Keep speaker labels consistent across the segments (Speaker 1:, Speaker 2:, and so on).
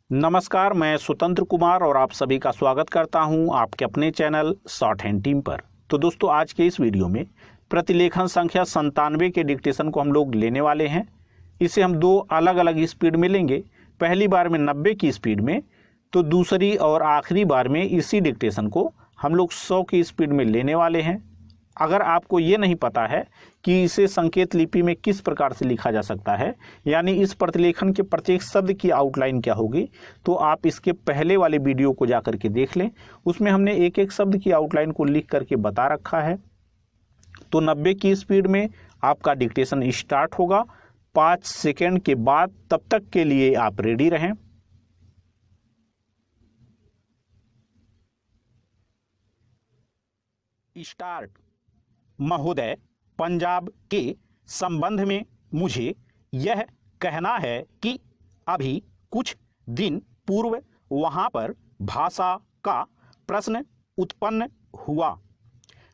Speaker 1: नमस्कार, मैं स्वतंत्र कुमार और आप सभी का स्वागत करता हूं आपके अपने चैनल शॉर्ट हैंड टीम पर। तो दोस्तों, आज के इस वीडियो में प्रतिलेखन संख्या 97 के डिक्टेशन को हम लोग लेने वाले हैं। इसे हम दो अलग अलग स्पीड में लेंगे। पहली बार में 90 की स्पीड में, तो दूसरी और आखिरी बार में इसी डिक्टेशन को हम लोग 100 की स्पीड में लेने वाले हैं। अगर आपको ये नहीं पता है कि इसे संकेत लिपि में किस प्रकार से लिखा जा सकता है, यानी इस प्रतिलेखन के प्रत्येक शब्द की आउटलाइन क्या होगी, तो आप इसके पहले वाले वीडियो को जाकर के देख लें। उसमें हमने एक एक शब्द की आउटलाइन को लिख करके बता रखा है। तो 90 की स्पीड में आपका डिक्टेशन स्टार्ट होगा 5 सेकेंड के बाद। तब तक के लिए आप रेडी रहें। स्टार्ट। महोदय, पंजाब के संबंध में मुझे यह कहना है कि अभी कुछ दिन पूर्व वहाँ पर भाषा का प्रश्न उत्पन्न हुआ।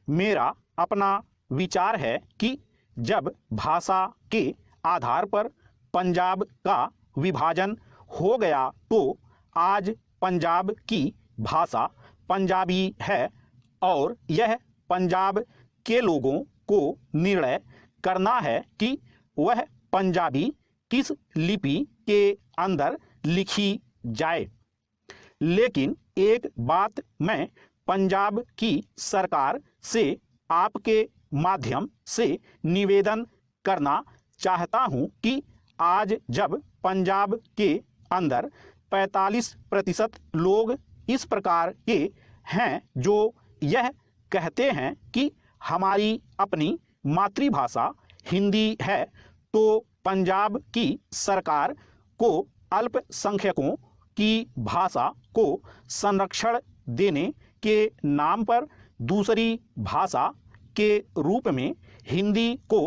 Speaker 1: मेरा अपना विचार है कि जब भाषा के आधार पर पंजाब का विभाजन हो गया तो आज पंजाब की भाषा पंजाबी है और यह पंजाब के लोगों को निर्णय करना है कि वह पंजाबी किस लिपि के अंदर लिखी जाए। लेकिन एक बात मैं पंजाब की सरकार से आपके माध्यम से निवेदन करना चाहता हूं कि आज जब पंजाब के अंदर 45% लोग इस प्रकार के हैं जो यह कहते हैं कि हमारी अपनी मातृभाषा हिंदी है, तो पंजाब की सरकार को अल्पसंख्यकों की भाषा को संरक्षण देने के नाम पर दूसरी भाषा के रूप में हिंदी को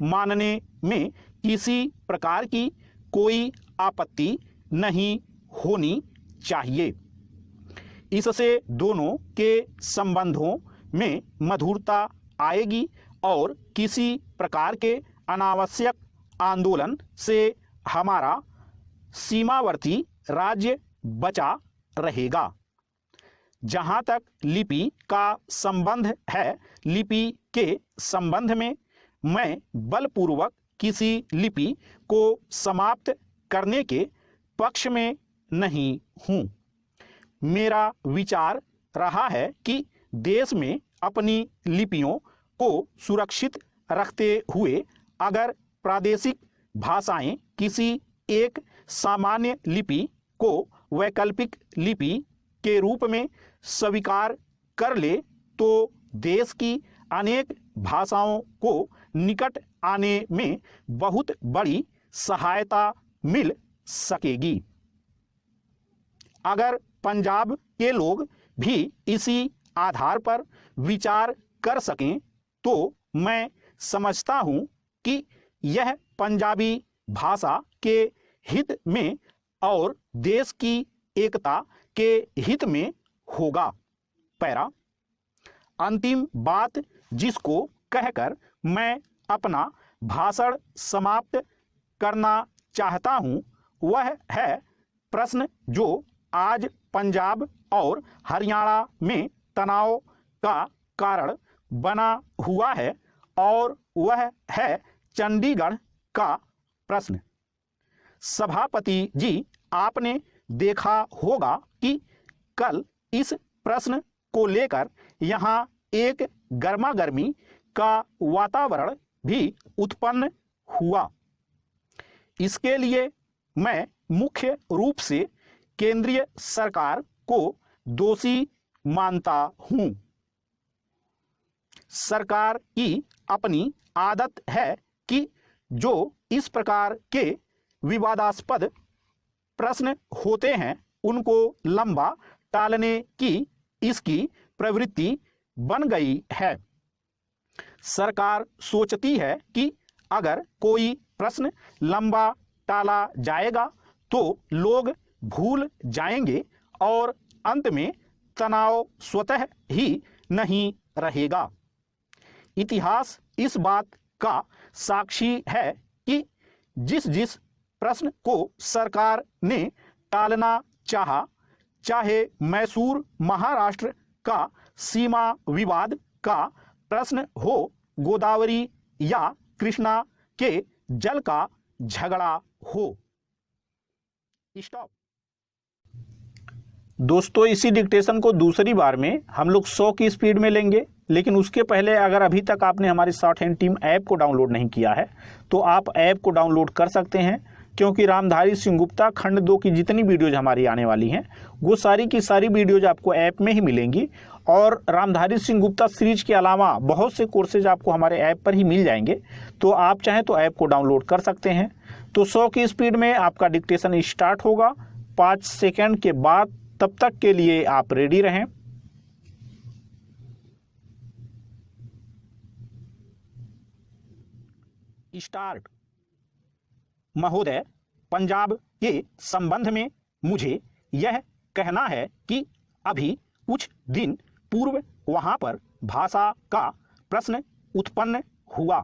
Speaker 1: मानने में किसी प्रकार की कोई आपत्ति नहीं होनी चाहिए। इससे दोनों के संबंधों में मधुरता आएगी और किसी प्रकार के अनावश्यक आंदोलन से हमारा सीमावर्ती राज्य बचा रहेगा। जहाँ तक लिपि का संबंध है, लिपि के संबंध में मैं बलपूर्वक किसी लिपि को समाप्त करने के पक्ष में नहीं हूँ। मेरा विचार रहा है कि देश में अपनी लिपियों को सुरक्षित रखते हुए अगर प्रादेशिक भाषाएं किसी एक सामान्य लिपि को वैकल्पिक लिपि के रूप में स्वीकार कर ले तो देश की अनेक भाषाओं को निकट आने में बहुत बड़ी सहायता मिल सकेगी। अगर पंजाब के लोग भी इसी आधार पर विचार कर सकें तो मैं समझता हूं कि यह पंजाबी भाषा के हित में और देश की एकता के हित में होगा। पैरा। अंतिम बात जिसको कहकर मैं अपना भाषण समाप्त करना चाहता हूं वह है प्रश्न जो आज पंजाब और हरियाणा में तनाव का कारण बना हुआ है और वह है चंडीगढ़ का प्रश्न। सभापति जी, आपने देखा होगा कि कल इस प्रश्न को लेकर यहाँ एक गर्मागर्मी का वातावरण भी उत्पन्न हुआ। इसके लिए मैं मुख्य रूप से केंद्रीय सरकार को दोषी मानता हूं। सरकार की अपनी आदत है कि जो इस प्रकार के विवादास्पद प्रश्न होते हैं उनको लंबा टालने की इसकी प्रवृत्ति बन गई है। सरकार सोचती है कि अगर कोई प्रश्न लंबा टाला जाएगा तो लोग भूल जाएंगे और अंत में तनाव स्वतः ही नहीं रहेगा। इतिहास इस बात का साक्षी है कि जिस जिस प्रश्न को सरकार ने टालना चाहा, चाहे मैसूर महाराष्ट्र का सीमा विवाद का प्रश्न हो, गोदावरी या कृष्णा के जल का झगड़ा हो। स्टॉप। दोस्तों, इसी डिक्टेशन को दूसरी बार में हम लोग 100 की स्पीड में लेंगे, लेकिन उसके पहले अगर अभी तक आपने हमारी शॉर्ट हैंड टीम ऐप को डाउनलोड नहीं किया है तो आप ऐप को डाउनलोड कर सकते हैं, क्योंकि रामधारी सिंह गुप्ता खंड 2 की जितनी वीडियोज हमारी आने वाली हैं वो सारी की सारी वीडियोज आपको ऐप में ही मिलेंगी। और रामधारी सिंह गुप्ता सीरीज के अलावा बहुत से कोर्सेज आपको हमारे ऐप पर ही मिल जाएंगे, तो आप चाहें तो ऐप को डाउनलोड कर सकते हैं। तो 100 की स्पीड में आपका डिक्टेशन स्टार्ट होगा 5 सेकेंड के बाद। तब तक के लिए आप रेडी रहें। स्टार्ट। महोदय, पंजाब के संबंध में मुझे यह कहना है कि अभी कुछ दिन पूर्व वहां पर भाषा का प्रश्न उत्पन्न हुआ।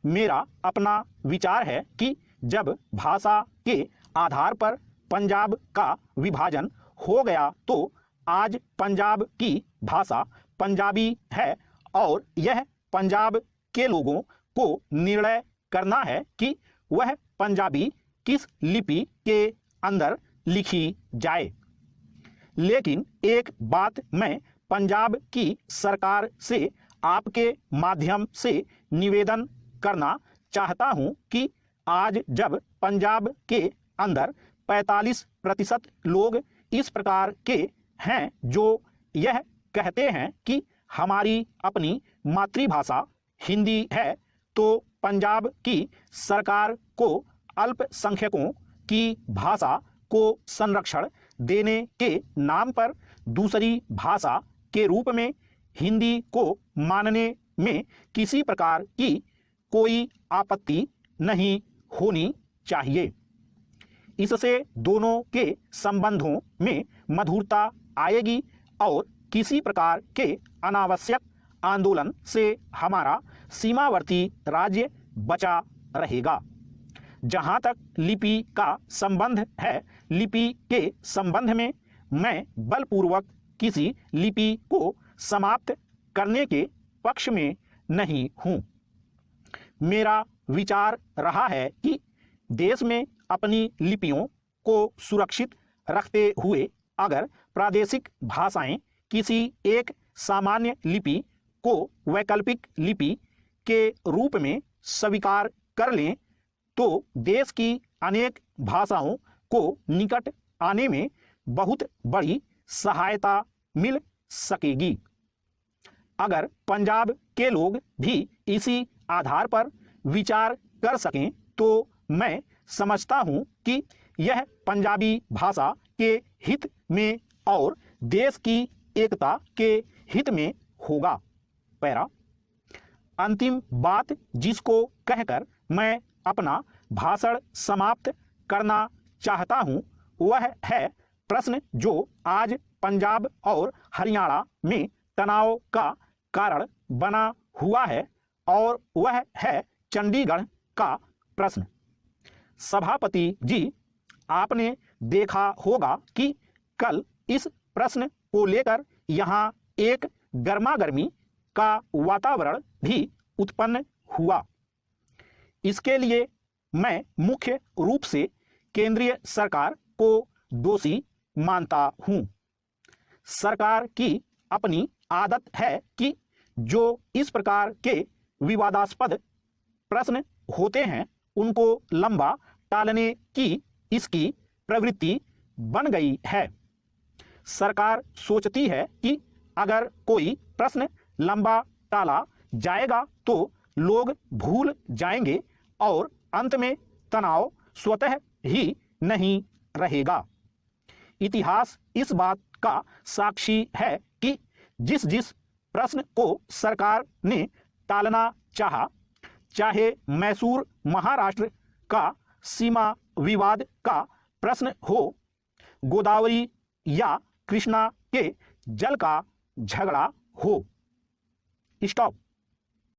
Speaker 1: मेरा अपना विचार है कि जब भाषा के आधार पर पंजाब का विभाजन हो गया तो आज पंजाब की भाषा पंजाबी है और यह पंजाब के लोगों को निर्णय करना है कि वह पंजाबी किस लिपि के अंदर लिखी जाए। लेकिन एक बात मैं पंजाब की सरकार से आपके माध्यम से निवेदन करना चाहता हूं कि आज जब पंजाब के अंदर 45% लोग इस प्रकार के हैं जो यह कहते हैं कि हमारी अपनी मातृभाषा हिंदी है, तो पंजाब की सरकार को अल्पसंख्यकों की भाषा को संरक्षण देने के नाम पर दूसरी भाषा के रूप में हिंदी को मानने में किसी प्रकार की कोई आपत्ति नहीं होनी चाहिए। इससे दोनों के संबंधों में मधुरता आएगी और किसी प्रकार के अनावश्यक आंदोलन से हमारा सीमावर्ती राज्य बचा रहेगा। जहां तक लिपि का संबंध है, लिपि के संबंध में मैं बलपूर्वक किसी लिपि को समाप्त करने के पक्ष में नहीं हूं। मेरा विचार रहा है कि देश में अपनी लिपियों को सुरक्षित रखते हुए अगर प्रादेशिक भाषाएं किसी एक सामान्य लिपि को वैकल्पिक लिपि के रूप में स्वीकार कर लें तो देश की अनेक भाषाओं को निकट आने में बहुत बड़ी सहायता मिल सकेगी। अगर पंजाब के लोग भी इसी आधार पर विचार कर सकें तो मैं समझता हूं कि यह पंजाबी भाषा के हित में और देश की एकता के हित में होगा। पैरा। अंतिम बात जिसको कहकर मैं अपना भाषण समाप्त करना चाहता हूं वह है प्रश्न जो आज पंजाब और हरियाणा में तनाव का कारण बना हुआ है और वह है चंडीगढ़ का प्रश्न। सभापति जी, आपने देखा होगा कि कल इस प्रश्न को लेकर यहाँ एक गर्मागर्मी का वातावरण भी उत्पन्न हुआ। इसके लिए मैं मुख्य रूप से केंद्रीय सरकार को दोषी मानता हूं। सरकार की अपनी आदत है कि जो इस प्रकार के विवादास्पद प्रश्न होते हैं उनको लंबा टालने की इसकी प्रवृत्ति बन गई है। सरकार सोचती है कि अगर कोई प्रश्न लंबा टाला जाएगा तो लोग भूल जाएंगे और अंत में तनाव स्वतः ही नहीं रहेगा। इतिहास इस बात का साक्षी है कि जिस जिस प्रश्न को सरकार ने टालना चाहा, चाहे मैसूर महाराष्ट्र का सीमा विवाद का प्रश्न हो, गोदावरी या कृष्णा के जल का झगड़ा हो। स्टॉप।